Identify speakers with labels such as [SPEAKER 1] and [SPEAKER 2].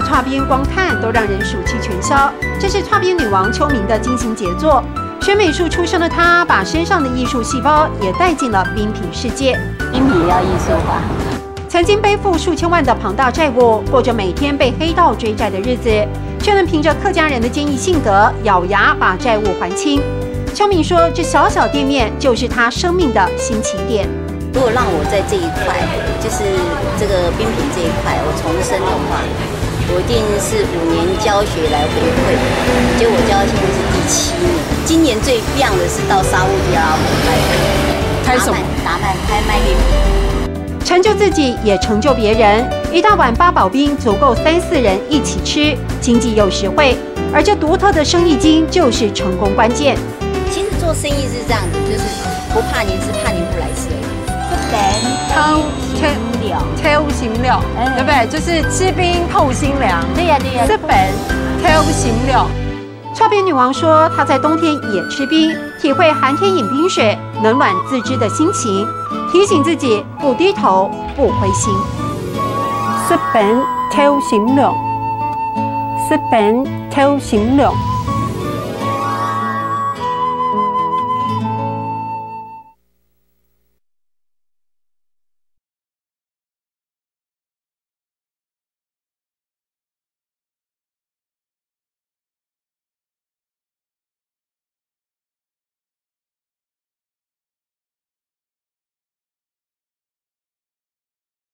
[SPEAKER 1] 的剉冰，光看都让人暑气全消。这是剉冰女王秋明的精心杰作。学美术出身的她，把身上的艺术细胞也带进了冰品世界。
[SPEAKER 2] 冰品也要艺术化。
[SPEAKER 1] 曾经背负数千万的庞大债务，过着每天被黑道追债的日子，却能凭着客家人的坚毅性格，咬牙把债务还清。秋明说：“这小小店面就是他生命的新起点。
[SPEAKER 2] 如果让我在这一块，就是这个冰品这一块，我重生的话，我一定是5年教学来回馈。结果我教到现在是第7年，今年最亮的是到沙烏地阿拉伯
[SPEAKER 3] 开什么？
[SPEAKER 2] 达曼开卖冰品。”
[SPEAKER 1] 成就自己，也成就别人。一大碗八宝冰足够3、4人一起吃，经济又实惠。而这独特的生意经就是成功关键。
[SPEAKER 2] 其实做生意是这样子，就是不怕您吃，怕您不来吃而已。
[SPEAKER 3] 挑心料，对不对？就是吃冰透心凉。
[SPEAKER 2] 对呀。
[SPEAKER 3] 这本挑心料。
[SPEAKER 1] 剉冰女王说，她在冬天也吃冰，体会寒天饮冰水，冷暖自知的心情，提醒自己不低头，不灰心。
[SPEAKER 3] 这本挑心料，这本挑心料。